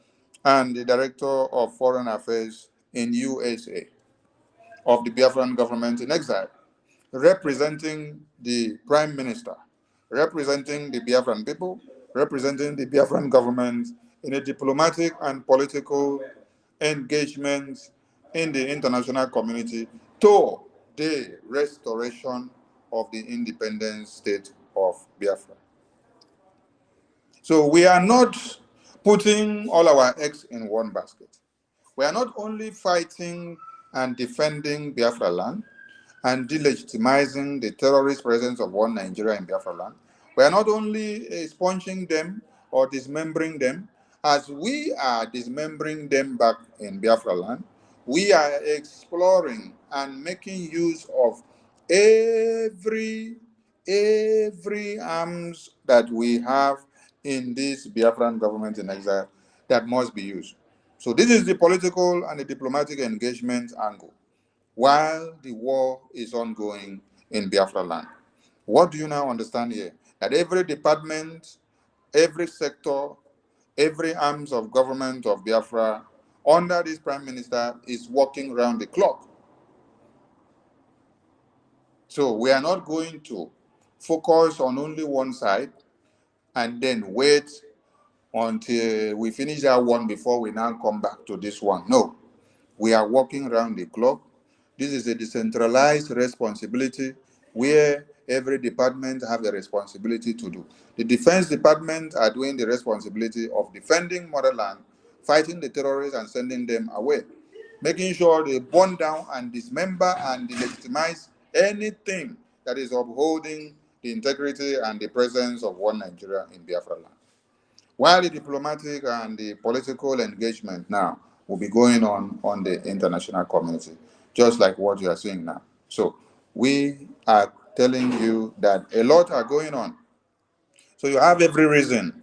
and the director of foreign affairs in USA of the Biafran government in exile, representing the prime minister, representing the Biafran people, representing the Biafran government in a diplomatic and political engagement in the international community to the restoration of the independent state of Biafra. So we are not putting all our eggs in one basket. We are not only fighting and defending Biafra land and delegitimizing the terrorist presence of one Nigeria in Biafra land. We are not only expunging them or dismembering them. As we are dismembering them back in Biafra land, we are exploring and making use of every arms that we have in this Biafran government in exile that must be used. So this is the political and the diplomatic engagement angle while the war is ongoing in Biafra land. What do you now understand here? That every department, every sector, every arms of government of Biafra under this prime minister is working around the clock. So we are not going to focus on only one side and then wait until we finish that one before we now come back to this one. No, we are working around the clock. This is a decentralized responsibility where every department have a responsibility to do. The defense department are doing the responsibility of defending motherland, fighting the terrorists and sending them away, making sure they burn down and dismember and delegitimize anything that is upholding the integrity and the presence of one Nigeria in Biafra land. While the diplomatic and the political engagement now will be going on the international community, just like what you are seeing now. So we are telling you that a lot are going on. So you have every reason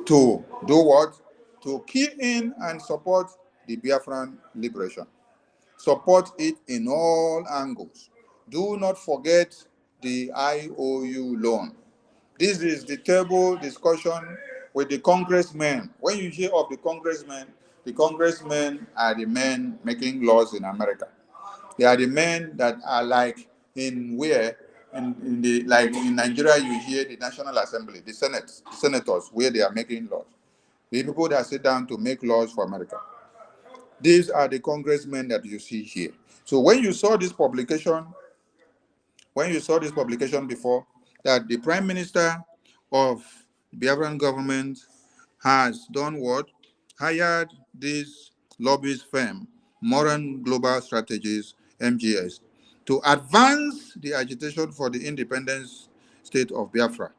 to do what? To key in and support the Biafran liberation. Support it in all angles. Do not forget the IOU loan. This is the table discussion with the congressmen. When you hear of the congressmen are the men making laws in America. They are the men that are like in where in the like in Nigeria you hear the National Assembly, the senators where they are making laws. The people that sit down to make laws for America. These are the congressmen that you see here. So when you saw this publication before, that the Prime Minister of the Biafran government has done what? Hired this lobbyist firm, Modern Global Strategies, MGS, to advance the agitation for the independence state of Biafra.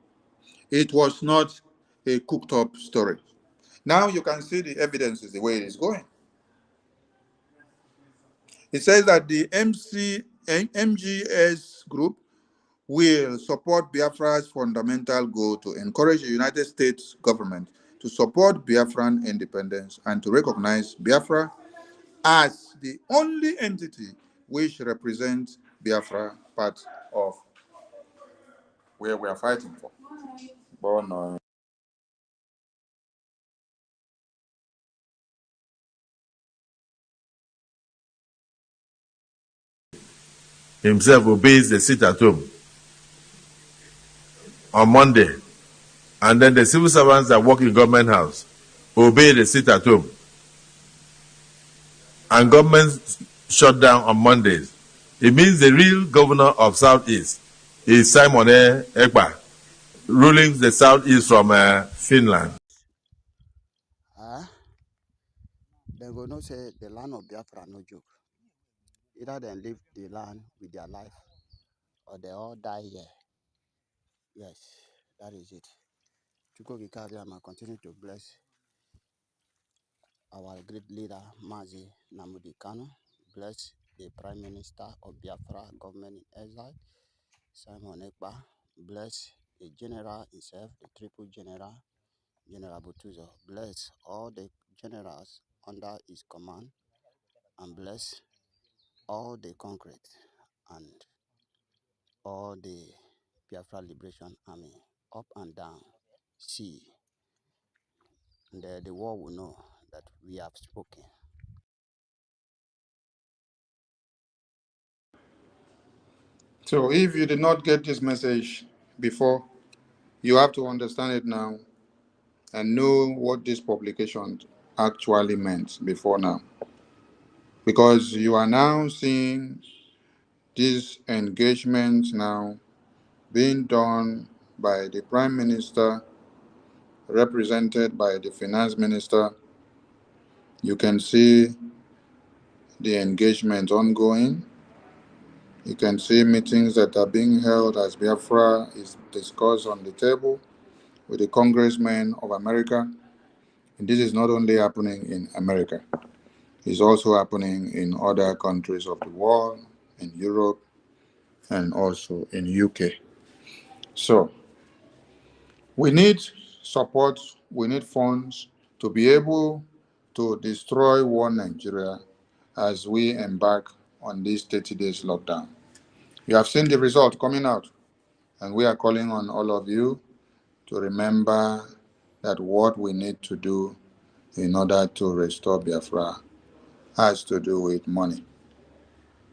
It was not a cooked up story. Now you can see the evidence is the way it is going. It says that the MGS group will support Biafra's fundamental goal to encourage the United States government to support Biafran independence and to recognize Biafra as the only entity which represents Biafra, part of where we are fighting for. But no. Himself obeys the sit at home on Monday, and then the civil servants that work in government house obey the sit at home, and government shut down on Mondays. It means the real governor of Southeast is Simon Ekpa, ruling the Southeast from Finland. They go not say the land of Biafra no joke. Either they leave the land with their life or they all die here. Yes, that is it. Chuko Gikariama continue to bless our great leader, Mazi Namudi Kano. Bless the Prime Minister of Biafra government in exile, Simon Ekpa. Bless the general himself, the triple general, General Butuzo. Bless all the generals under his command and bless all the concrete and all the Biafra Liberation Army up and down. See, and the world will know that we have spoken. So if you did not get this message before, you have to understand it now and know what this publication actually meant before now. Because you are now seeing this engagement now being done by the Prime Minister, represented by the Finance Minister. You can see the engagement ongoing. You can see meetings that are being held as Biafra is discussed on the table with the congressmen of America. And this is not only happening in America, it's also happening in other countries of the world, in Europe, and also in UK. So we need support, we need funds to be able to destroy one Nigeria as we embark on this 30 days lockdown. You have seen the result coming out, and we are calling on all of you to remember that what we need to do in order to restore Biafra has to do with money.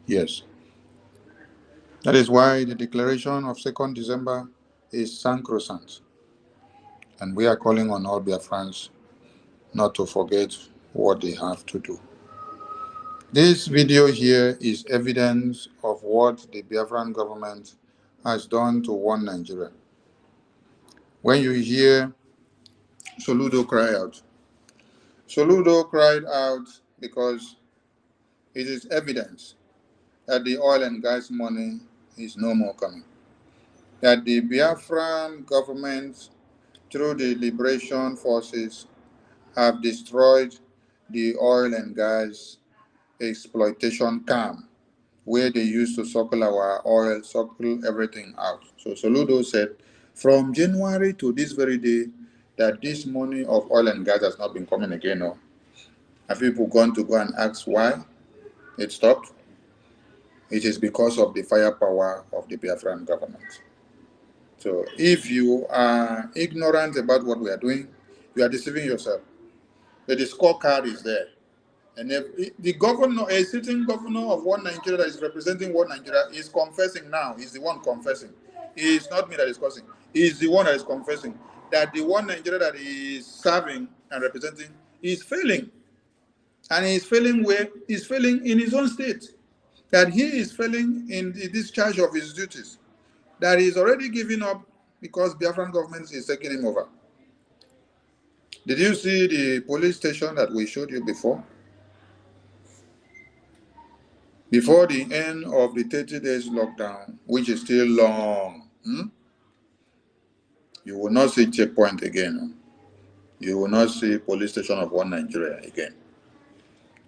Yes. That is why the declaration of 2nd December is sacrosanct. And we are calling on all Biafrans not to forget what they have to do. This video here is evidence of what the Biafran government has done to one Nigeria. When you hear Soludo cry out, Soludo cried out because it is evidence that the oil and gas money is no more coming. That the Biafran government, through the liberation forces, have destroyed the oil and gas exploitation camp where they used to suckle our oil, suckle everything out. So Soludo said, from January to this very day, that this money of oil and gas has not been coming again. No. Have people gone to go and ask why it stopped? It is because of the firepower of the Biafran government. So if you are ignorant about what we are doing, you are deceiving yourself. But the scorecard is there. And if the governor, a sitting governor of one Nigeria that is representing one Nigeria, is confessing now. He's the one confessing. It's not me that is causing. He's the one that is confessing that the one Nigeria that he is serving and representing is failing. And he's failing where? He's failing in his own state. That he is failing in the discharge of his duties. That he's already given up because Biafran government is taking him over. Did you see the police station that we showed you before? Before the end of the 30 days lockdown, which is still long, you will not see checkpoint again. You will not see police station of one Nigeria again.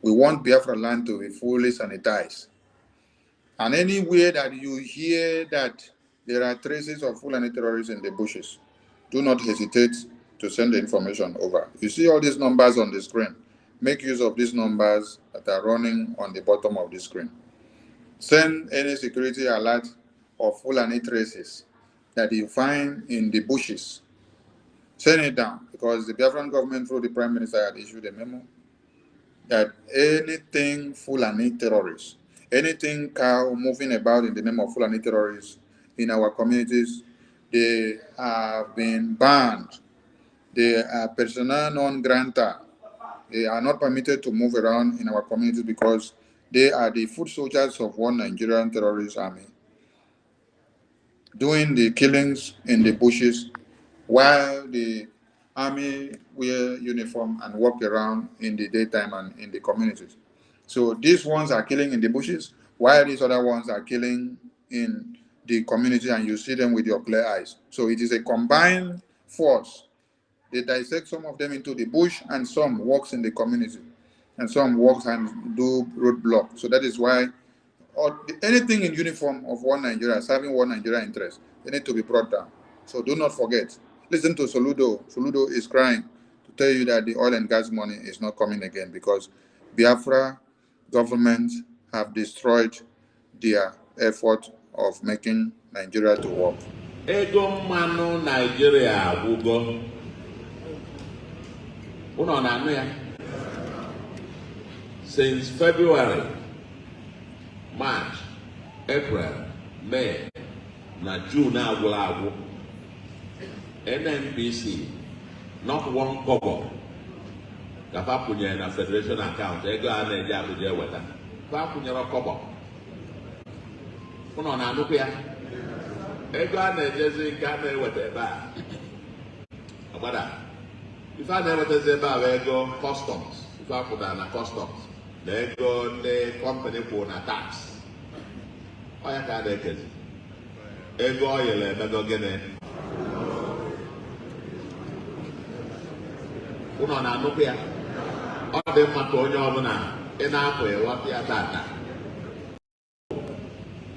We want Biafra land to be fully sanitized. And anywhere that you hear that there are traces of Fulani terrorists in the bushes, do not hesitate to send the information over. You see all these numbers on the screen. Make use of these numbers that are running on the bottom of the screen. Send any security alert of Fulani traces that you find in the bushes. Send it down, because the Biafran government through the Prime Minister had issued a memo that anything Fulani terrorists, anything cow moving about in the name of Fulani terrorists in our communities, they have been banned. They are persona non grata. They are not permitted to move around in our communities because they are the foot soldiers of one Nigerian terrorist army, doing the killings in the bushes while the army wear uniform and walk around in the daytime and in the communities. So these ones are killing in the bushes, while these other ones are killing in the community, and you see them with your clear eyes. So it is a combined force. They dissect some of them into the bush, and some walks in the community, and some walks and do roadblock. So that is why anything in uniform of one Nigeria, serving one Nigeria interest, they need to be brought down. So do not forget. Listen to Soludo. Soludo is crying to tell you that the oil and gas money is not coming again because Biafra government have destroyed their effort of making Nigeria to work. Ego mmanụ Nigeria agwụgo. Unu na-anụ ya? Since February, March, April, May, na June agwụla agwụ. NNPC, not one kobo. Kafa kwụnyere na Federation account, ego a na-eji Abuja eweta. Kafa kwụnyere kobo. Unu na-anụkwa ya? Ego a na-ejezi nke a na-eweta ebe a. Agbada. Ife a na-ewetezi ebe a bụ ego customs. Ife a kwụdara na customs. Na ego ndị company kwụ na tax. Ọ ya ka a na-ekezi. Ego ọ yere emego gịnị? Unu na-anụkwa ya? Ọ dị mma ka onye ọbụla ị na-apụ ịghọta ya tata.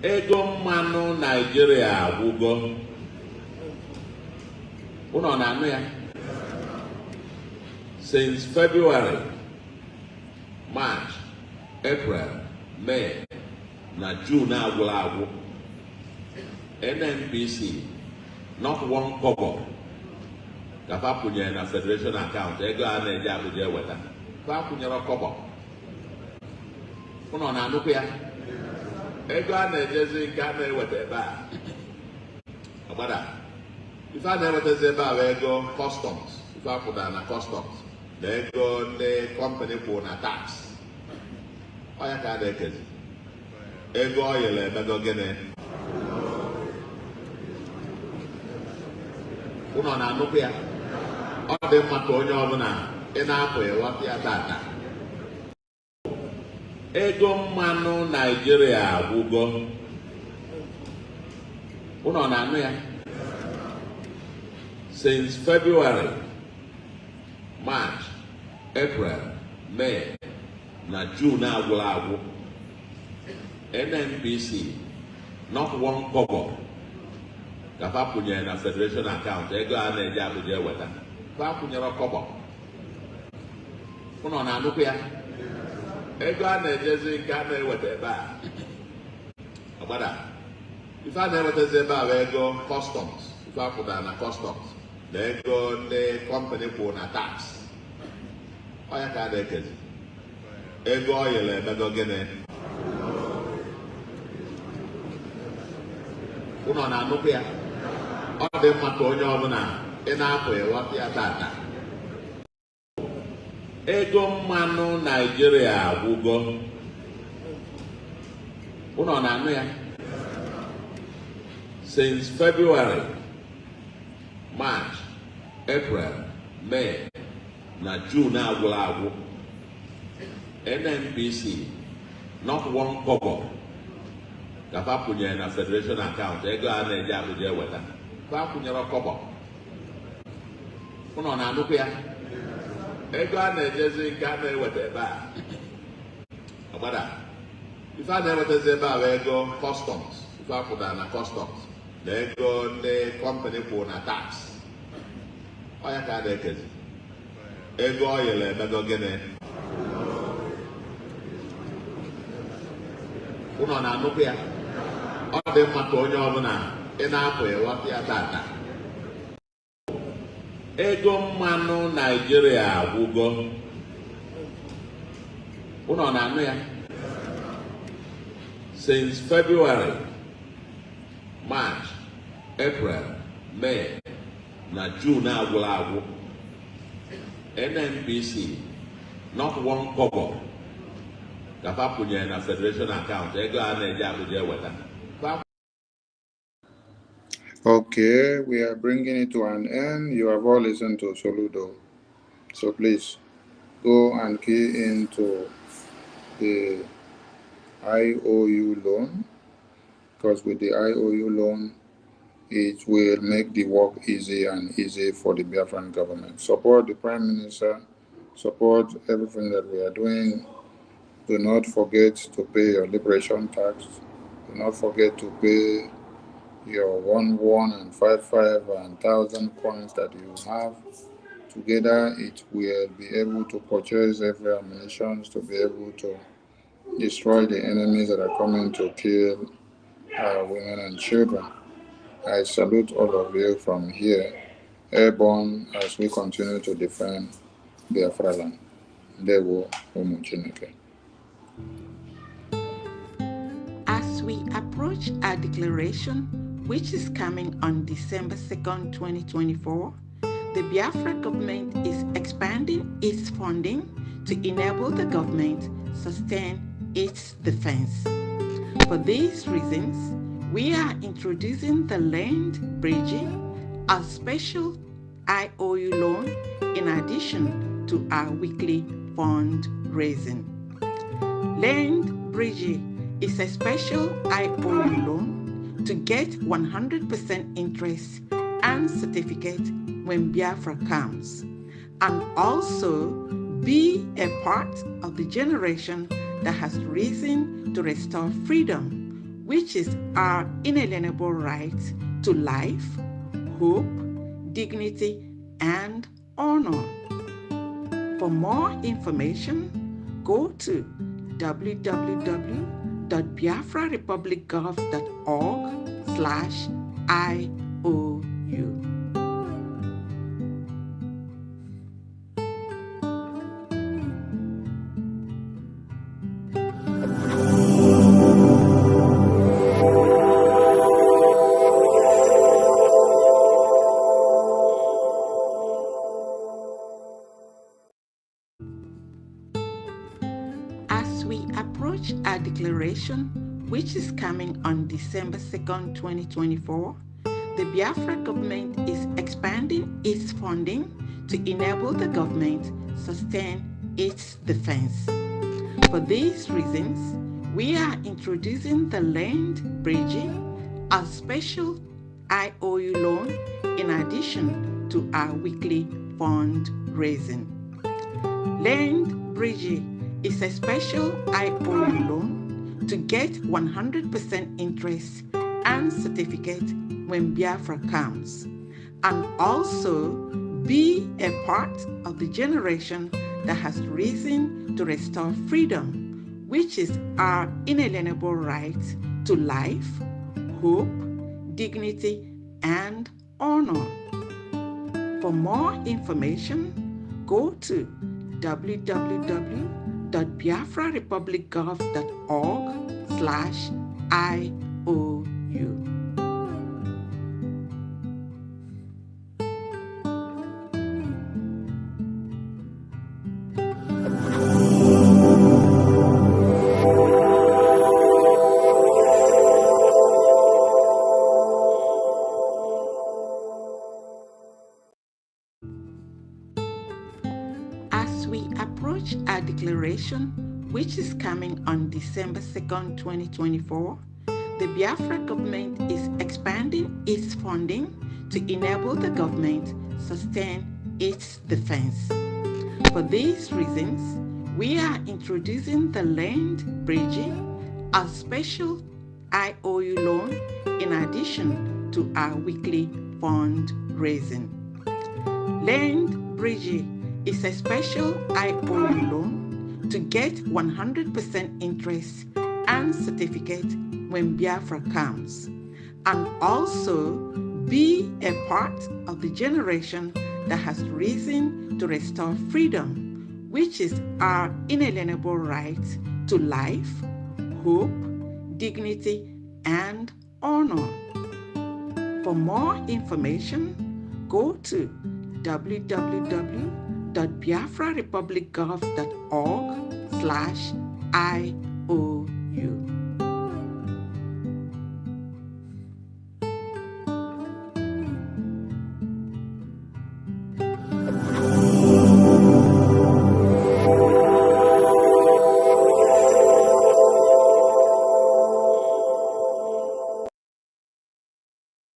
Ego mmanụ Nigeria agwụgo. Unu na-anụ ya? Since February, March, April, May, na June agwụla agwụ. NNPC, not one kobo. Kafa kwụnyere na Federation account, ego a na-eji Abuja eweta. Kafa kwụnyere kobo. Unu na-anụkwa ya? Ego a na-ejezi nke a na-eweta ebe a. Agbada. Ife a na-ewetezi ebe a bụ ego customs. Ife a kwụdara na customs. Na ego ndị company kwụ na tax. Ọ ya ka a na-ekezi. Ego ọ yere emego gịnị? Unu na-anụkwa ya? Ọ dị mma ka onye ọbụla ị na-apụ ịghọta ya tata. Ego mmanụ Nigeria agwụgo. Unu na-anụ ya? Since February, March, April, May, na June agwụla agwụ. NNPC, not one kobo. Kapapunya na federation account, ego ane Abuja weta. Kapapunya ro kobo. Kuno na anuku ya. Ego ane jezi kame weta ba. Abada. If I never tell about ego customs, if I put na customs, the ego the company for na tax. Oya ka de kezi. Ego oyele ego gene. Kuno na anuku ya. Ọ dị mma ka onye ọbụla ị na-apụ ịghọta ya tata. Ego mmanụ Naịjirịa agwụgo. Unu na-anụ ya? Since February, March, April, May, na June agwụla agwụ. NNPC, not one kobo. Kapapunye na federation account, ego a na-eji Abuja weta. Kapapunyere kobo. Unu na-anụkwu ya? Ego a na-ejezi nke a na-eweta ebe a. Agbada. Ife a na-ewetezi ebe a bụ ego customs. Ife a pụtara na customs. Na ego ndị company kwụ na tax. Oya ka a na-ekezi. Ego oyele emego gịnị? Unu na-anụkwu ya? Ọ dị mma ka onye ọbụla ị na-apụ ịghọta ya tata. Ego mmanụ Naịjirịa agwụgo. Unu na-anụ ya? Since February, March, April, May, na June agwụla agwụ. NNPC, not one kobo. Kapapunye na federation account, ego a na-eji Abuja weta. Okay, we are bringing it to an end. You have all listened to Soludo. So please go and key into the IOU loan, because with the IOU loan, it will make the work easy and easy for the Biafran government. Support the Prime Minister, support everything that we are doing. Do not forget to pay your liberation tax. Do not forget to pay your 1 and 5 and 1,000 coins that you have. Together, it will be able to purchase every ammunition to be able to destroy the enemies that are coming to kill our women and children. I salute all of you from here, airborne, as we continue to defend Biafra land. Ndewo ụmụ Chineke. As we approach our declaration, which is coming on December 2nd, 2024, the Biafra government is expanding its funding to enable the government sustain its defense. For these reasons, we are introducing the land bridging, a special IOU loan, in addition to our weekly fundraising. Land bridging is a special IOU loan to get 100% interest and certificate when Biafra comes, and also be a part of the generation that has risen to restore freedom, which is our inalienable right to life, hope, dignity, and honor. For more information, go to www.biafrarepublicgov.org/IOU. As we approach our declaration, which is coming on December 2nd, 2024, the Biafra government is expanding its funding to enable the government sustain its defense. For these reasons, we are introducing the land bridging, a special IOU loan, in addition to our weekly fundraising. Land bridging is a special IOU loan to get 100% interest and certificate when Biafra comes, and also be a part of the generation that has risen to restore freedom, which is our inalienable right to life, hope, dignity, and honor. For more information, go to www.biafrarepublicgov.org/IOU. As we approach our declaration, which is coming on December 2nd, 2024, the Biafra government is expanding its funding to enable the government sustain its defense. For these reasons, we are introducing the Land Bridge, a special IOU loan in addition to our weekly fundraising. Land Bridge is a special IOU loan to get 100% interest and certificate when Biafra comes, and also be a part of the generation that has risen to restore freedom, which is our inalienable right to life, hope, dignity, and honor. For more information, go to www.biafrarepublicgov.org/IOU.